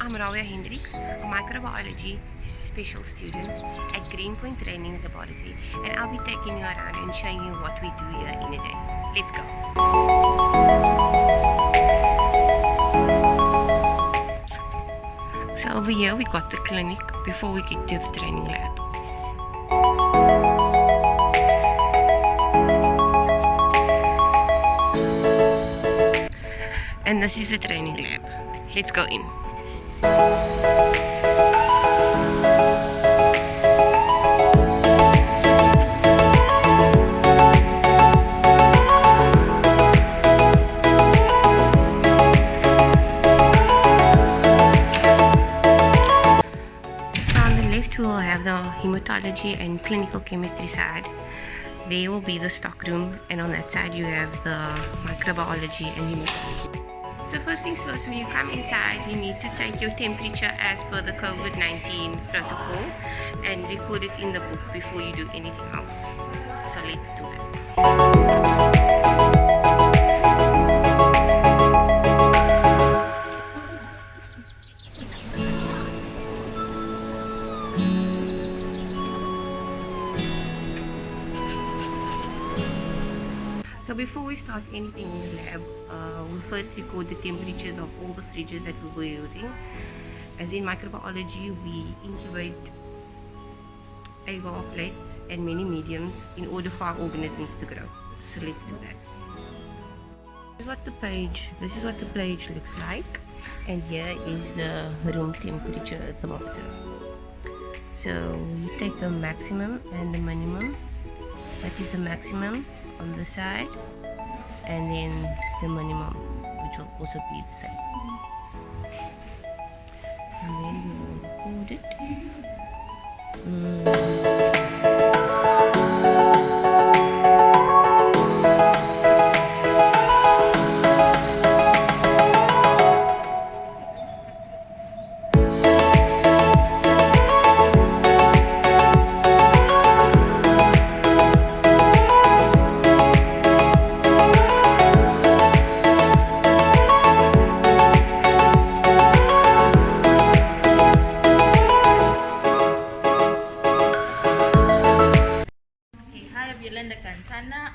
I'm Ravia Hendricks, a microbiology special student at Greenpoint Training Laboratory, and I'll be taking you around and showing you what we do here in a day. Let's go. So over here we got the clinic before we get to the training lab. And this is the training lab. Let's go in. So on the left we will have the hematology and clinical chemistry side. There will be the stock room, and on that side you have the microbiology and hematology. So first things first, when you come inside, you need to take your temperature as per the COVID-19 protocol and record it in the book before you do anything else. So let's do that. So before we start anything in the lab, we'll first record the temperatures of all the fridges that we were using. As in microbiology, we incubate agar plates and many mediums in order for our organisms to grow. So let's do that. This is what the page looks like, and here is the room temperature thermometer. So you take the maximum and the minimum. That is the maximum on the side, and then the minimum, which will also be the same. And then we will record it.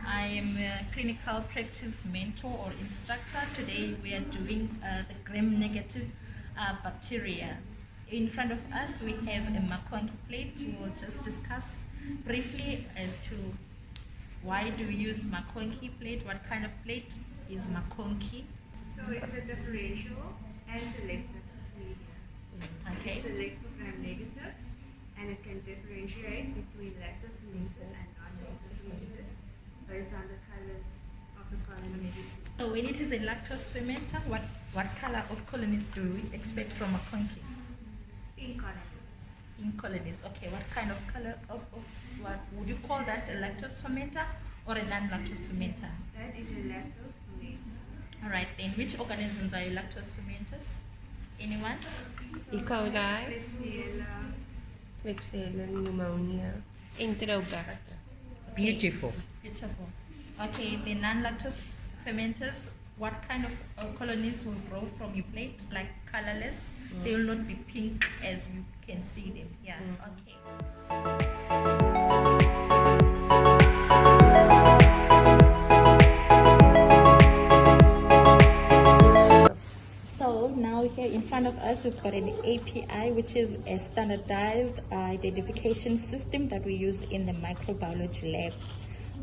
I am a clinical practice mentor or instructor. Today we are doing the gram-negative bacteria. In front of us we have a Makonki plate. We will just discuss briefly as to why do we use Makonki plate, what kind of plate is Makonki. So it's a differential and selective media. Okay. It selects for gram-negatives, and it can differentiate between lactose fermenters and non-lactose fermenters based on the colors of the colonies. So when it is a lactose fermenter, what color of colonies do we expect from Makonki? Pink colonies. Pink colonies. Okay, what kind of color of what would you call that, a lactose fermenter or a non-lactose fermenter? That is a lactose fermenter. All right, then which organisms are your lactose fermenters? Anyone? E. coli, Klebsiella. Klebsiella pneumonia, Enterobacter. Okay. Beautiful. Beautiful. Okay, the non-lactose fermenters, what kind of colonies will grow from your plate? Like colorless? They will not be pink as you can see them. Yeah, okay. So now here in front of us we've got an API, which is a standardized identification system that we use in the microbiology lab.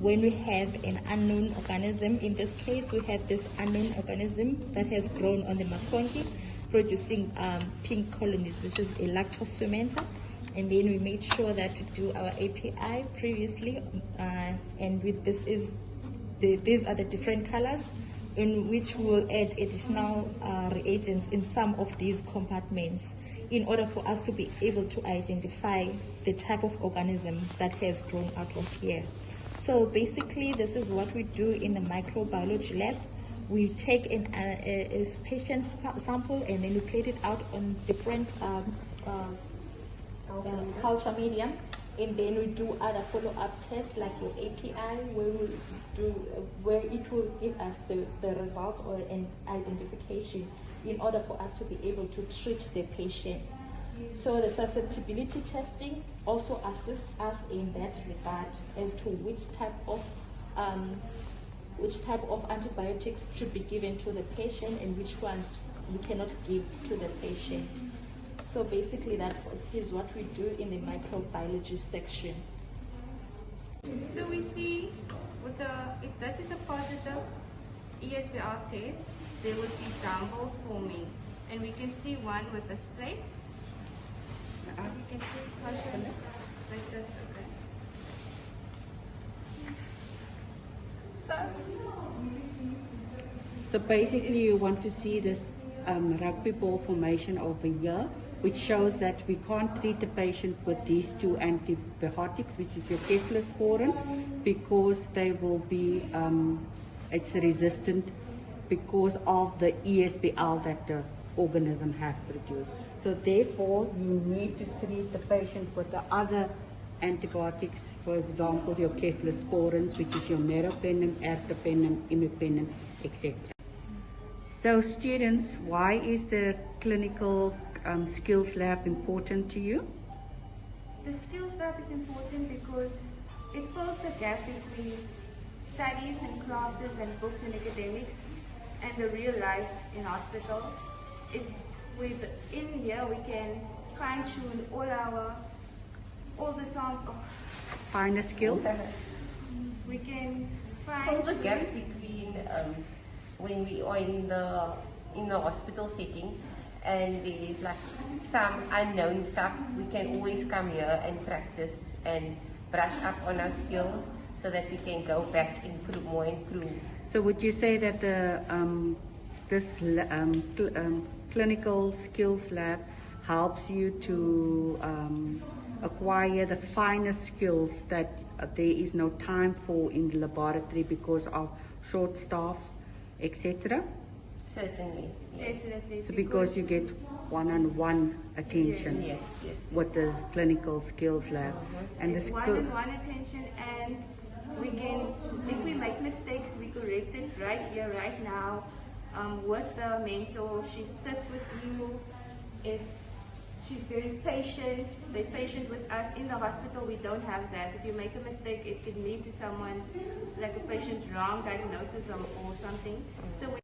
When we have an unknown organism, in this case we have this unknown organism that has grown on the Makonki, producing pink colonies, which is a lactose fermenter. And then we made sure that we do our API previously, and with these are the different colors in which we will add additional reagents in some of these compartments in order for us to be able to identify the type of organism that has grown out of here. So basically this is what we do in the microbiology lab. We take a patient sample and then we plate it out on different culture medium, and then we do other follow-up tests like your API, where it will give us the results or an identification in order for us to be able to treat the patient. So the susceptibility testing also assists us in that regard as to which type of antibiotics should be given to the patient and which ones we cannot give to the patient. So basically that is what we do in the microbiology section. So we see if this is a positive ESBL test, there would be dumbbells forming, and we can see one with this plate. You can see closer like this, okay. So basically you want to see this rugby ball formation over here, which shows that we can't treat the patient with these two antibiotics, which is your cephalosporin, because they will be, it's resistant because of the ESBL that the organism has produced. So therefore you need to treat the patient with the other antibiotics, for example your cephalosporins, which is your meropenem, ertapenem, imipenem, etc. So students, why is the clinical skills lab important to you? The skills lab is important because it fills the gap between studies and classes and books and academics and the real life in hospital. It's in here we can fine-tune all the Finer skills? we can Fill the fine-tune gaps between when we are in the hospital setting and there is like some unknown stuff, we can always come here and practice and brush up on our skills so that we can go back and improve more improved. So would you say that the clinical skills lab helps you to acquire the finer skills that there is no time for in the laboratory because of short staff, etc.? Certainly, yes. Definitely. So because you get one-on-one attention Yes, yes. with the clinical skills lab. And the It's one-on-one attention, and we can, if we make mistakes, we correct it right here, right now, with the mentor. She sits with you. She's very patient. They're patient with us. In the hospital, we don't have that. If you make a mistake, it could lead to someone's, like a patient's wrong diagnosis or something. So we